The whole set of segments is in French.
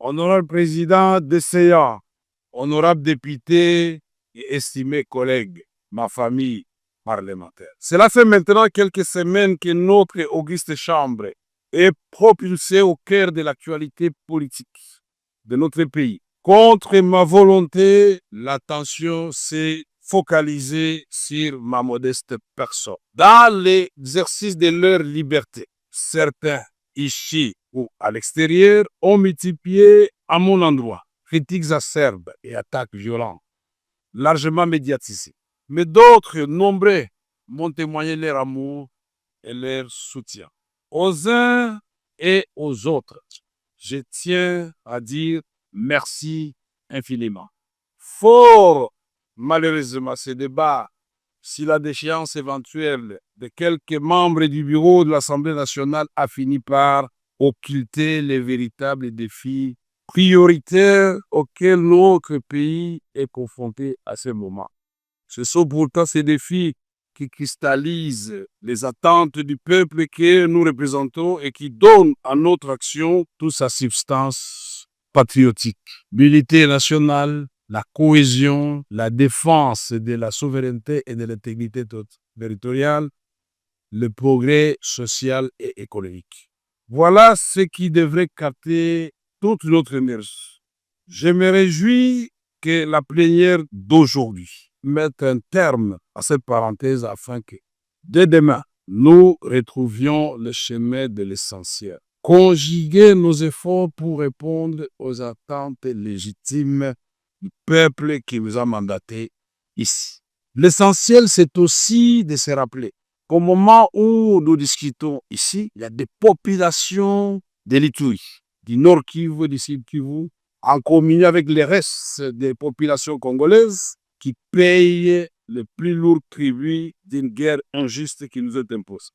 Honorable président des séances, honorables députés et estimés collègues, ma famille parlementaire. Cela fait maintenant quelques semaines que notre auguste chambre est propulsée au cœur de l'actualité politique de notre pays. Contre ma volonté, l'attention s'est focalisée sur ma modeste personne. Dans l'exercice de leur liberté, certains, ici ou à l'extérieur, ont multiplié à mon endroit critiques acerbes et attaques violentes, largement médiatisées. Mais d'autres, nombreux, m'ont témoigné leur amour et leur soutien. Aux uns et aux autres, je tiens à dire merci infiniment. Fort malheureusement, ce débat, si la déchéance éventuelle de quelques membres du bureau de l'Assemblée nationale a fini par occulter les véritables défis prioritaires auxquels notre pays est confronté à ce moment. Ce sont pourtant ces défis qui cristallisent les attentes du peuple que nous représentons et qui donnent à notre action toute sa substance patriotique. L'unité nationale, la cohésion, la défense de la souveraineté et de l'intégrité territoriale, le progrès social et économique. Voilà ce qui devrait capter toute notre énergie. Je me réjouis que la plénière d'aujourd'hui mette un terme à cette parenthèse afin que, dès demain, nous retrouvions le chemin de l'essentiel. Conjuguer nos efforts pour répondre aux attentes légitimes du peuple qui nous a mandatés ici. L'essentiel, c'est aussi de se rappeler qu'au moment où nous discutons ici, il y a des populations de l'Ituri, du Nord Kivu, du Sud Kivu, en communion avec les restes des populations congolaises qui payent le plus lourd tribut d'une guerre injuste qui nous est imposée.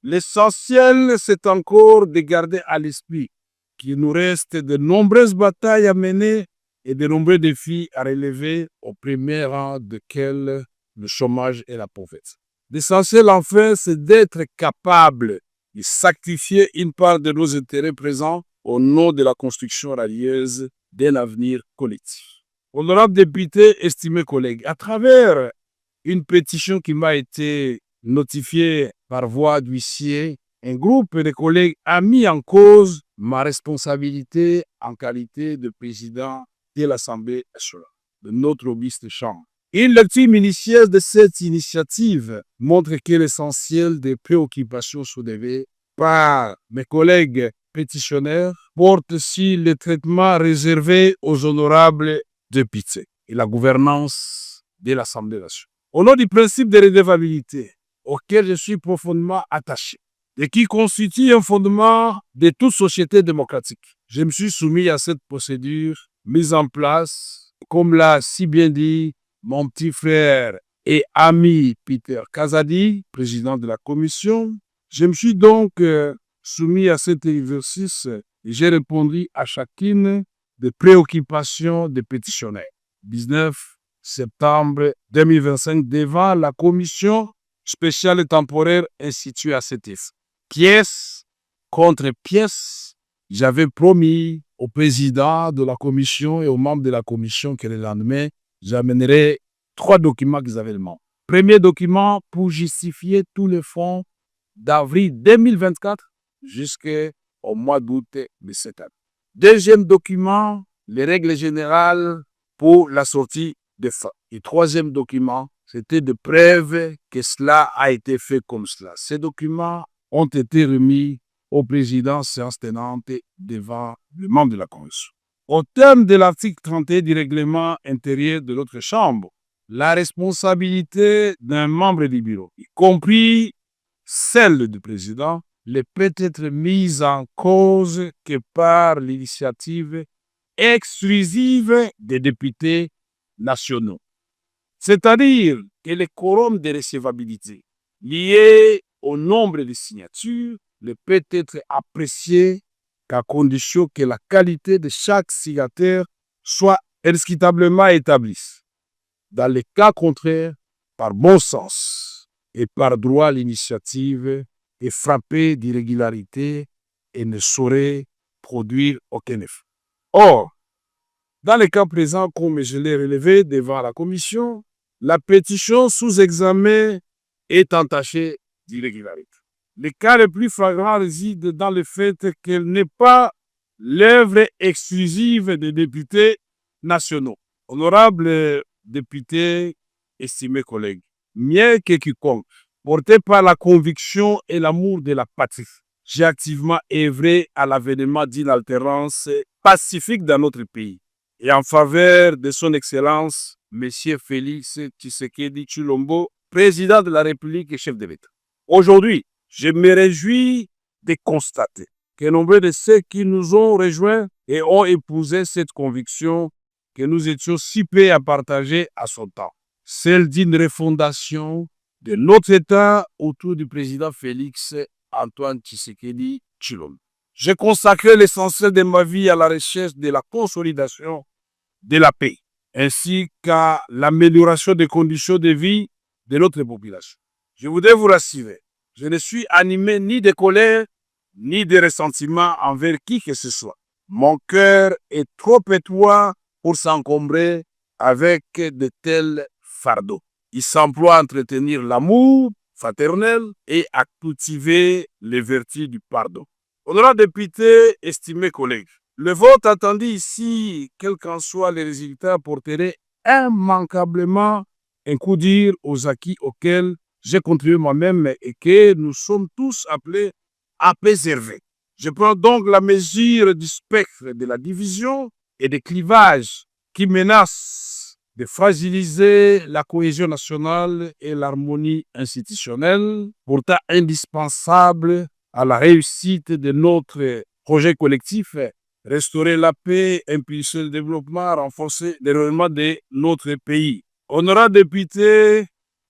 L'essentiel, c'est encore de garder à l'esprit qu'il nous reste de nombreuses batailles à mener et de nombreux défis à relever, au premier rang desquels le chômage et la pauvreté. L'essentiel, enfin, c'est d'être capable de sacrifier une part de nos intérêts présents au nom de la construction radieuse d'un avenir collectif. Honorables députés, estimés collègues, à travers une pétition qui m'a été notifiée par voie d'huissier, un groupe de collègues a mis en cause ma responsabilité en qualité de président de l'Assemblée nationale, de notre auguste chambre. Une lecture minutieuse de cette initiative montre que l'essentiel des préoccupations soulevées par mes collègues pétitionnaires porte sur le traitement réservé aux honorables députés et la gouvernance de l'Assemblée nationale. Au nom du principe de redevabilité auquel je suis profondément attaché et qui constitue un fondement de toute société démocratique, je me suis soumis à cette procédure mise en place, comme l'a si bien dit mon petit frère et ami Peter Kazadi, président de la commission. Je me suis donc soumis à cet exercice et j'ai répondu à chacune des préoccupations des pétitionnaires. 19 septembre 2025 devant la commission spéciale et temporaire instituée à cet effet. Pièce contre pièce, j'avais promis au président de la commission et aux membres de la commission que le lendemain, j'amènerai 3 documents qu'ils avaient demandé. Premier document pour justifier tous les fonds d'avril 2024 jusqu'au mois d'août de cette année. Deuxième document, les règles générales pour la sortie des fonds. Et troisième document, c'était de preuves que cela a été fait comme cela. Ces documents ont été remis au président séance tenante devant le membre de la commission. Au terme de l'article 31 du règlement intérieur de notre Chambre, la responsabilité d'un membre du bureau, y compris celle du président, ne peut être mise en cause que par l'initiative exclusive des députés nationaux. C'est-à-dire que le quorum de recevabilité lié au nombre de signatures ne peut être apprécié qu'à condition que la qualité de chaque signataire soit indiscutablement établie. Dans les cas contraires, par bon sens et par droit, l'initiative est frappée d'irrégularité et ne saurait produire aucun effet. Or, dans le cas présent, comme je l'ai relevé devant la commission, la pétition sous examen est entachée d'irrégularité. Le cas le plus flagrant réside dans le fait qu'elle n'est pas l'œuvre exclusive des députés nationaux. Honorables députés, estimés collègues, mieux que quiconque, porté par la conviction et l'amour de la patrie, j'ai activement œuvré à l'avènement d'une alternance pacifique dans notre pays et en faveur de son Excellence, M. Félix Tshisekedi Tshilombo, président de la République et chef de l'État. Aujourd'hui, je me réjouis de constater que nombre de ceux qui nous ont rejoints et ont épousé cette conviction que nous étions si peu à partager à son temps, celle d'une refondation de notre État autour du président Félix Antoine Tshisekedi Tshilombo. J'ai consacré l'essentiel de ma vie à la recherche de la consolidation de la paix, ainsi qu'à l'amélioration des conditions de vie de notre population. Je voudrais vous rassurer, je ne suis animé ni de colère, ni de ressentiment envers qui que ce soit. Mon cœur est trop étroit pour s'encombrer avec de tels fardeaux. Il s'emploie à entretenir l'amour fraternel et à cultiver les vertus du pardon. Honorables députés, estimés collègues, le vote attendu ici, quels qu'en soient les résultats, porterait immanquablement un coup dur aux acquis auxquels j'ai contribué moi-même et que nous sommes tous appelés à préserver. Je prends donc la mesure du spectre de la division et des clivages qui menacent de fragiliser la cohésion nationale et l'harmonie institutionnelle, pourtant indispensable à la réussite de notre projet collectif, restaurer la paix, impulser le développement, renforcer le rayonnement de notre pays. Honorables députés,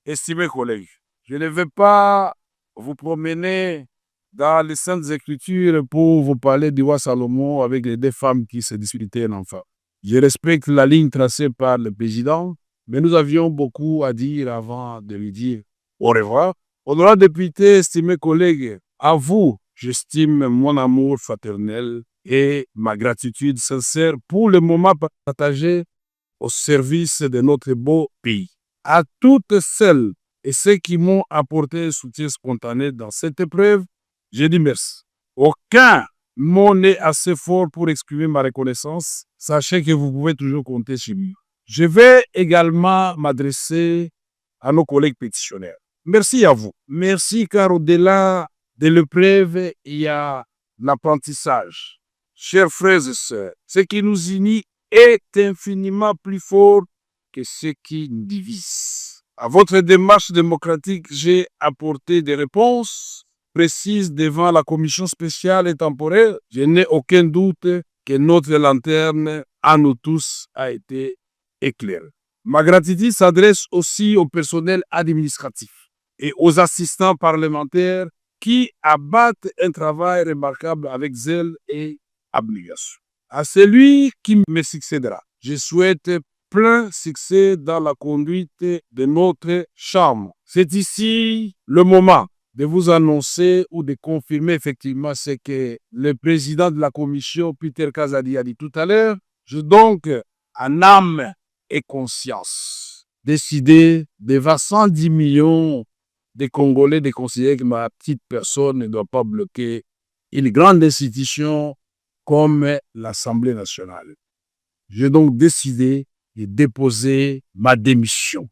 estimés collègues, je ne vais pas vous promener dans les Saintes Écritures pour vous parler du roi Salomon avec les deux femmes qui se disputaient un enfant. Je respecte la ligne tracée par le président, mais nous avions beaucoup à dire avant de lui dire au revoir. Honorables députés, estimés collègues, à vous, j'estime mon amour fraternel et ma gratitude sincère pour le moment partagé au service de notre beau pays. À toutes celles et ceux qui m'ont apporté un soutien spontané dans cette épreuve, je dis merci. Aucun mot n'est assez fort pour exprimer ma reconnaissance. Sachez que vous pouvez toujours compter sur moi. Je vais également m'adresser à nos collègues pétitionnaires. Merci à vous. Merci car au-delà de l'épreuve, il y a l'apprentissage. Chers frères et sœurs, ce qui nous unit est infiniment plus fort que ce qui nous divise. À votre démarche démocratique, j'ai apporté des réponses précises devant la commission spéciale et temporaire. Je n'ai aucun doute que notre lanterne à nous tous a été éclairée. Ma gratitude s'adresse aussi au personnel administratif et aux assistants parlementaires qui abattent un travail remarquable avec zèle et abnégation. À celui qui me succédera, je souhaite plein succès dans la conduite de notre chambre. C'est ici le moment de vous annoncer ou de confirmer effectivement ce que le président de la commission, Peter Kazadi, a dit tout à l'heure. Je donc, en âme et conscience, décidé devant 110 millions de Congolais de considérer que ma petite personne ne doit pas bloquer une grande institution comme l'Assemblée nationale. J'ai donc décidé de déposer ma démission.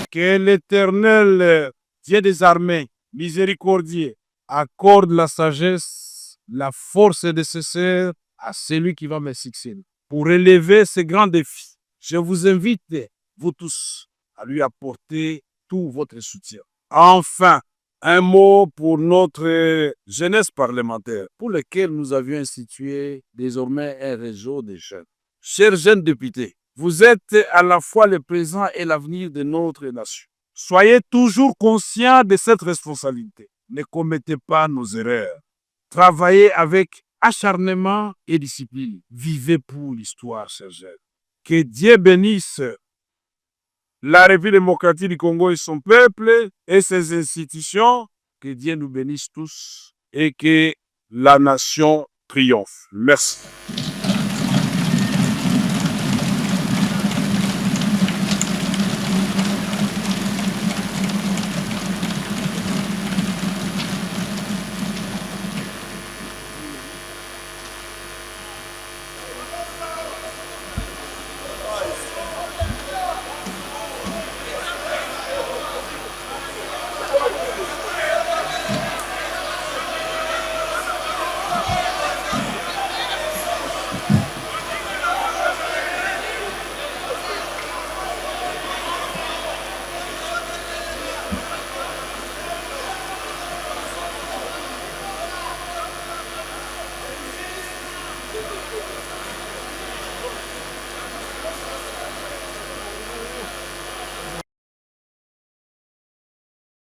Que l'Éternel, Dieu des armées, miséricordieux, accorde la sagesse, la force nécessaire à celui qui va me succéder. Pour relever ces grands défis, je vous invite, vous tous, à lui apporter tout votre soutien. Enfin, un mot pour notre jeunesse parlementaire, pour laquelle nous avions institué désormais un réseau de jeunes. Chers jeunes députés, vous êtes à la fois le présent et l'avenir de notre nation. Soyez toujours conscients de cette responsabilité. Ne commettez pas nos erreurs. Travaillez avec acharnement et discipline. Vivez pour l'histoire, chers jeunes. Que Dieu bénisse la République démocratique du Congo et son peuple et ses institutions, que Que Dieu nous bénisse tous et que la nation triomphe. Merci.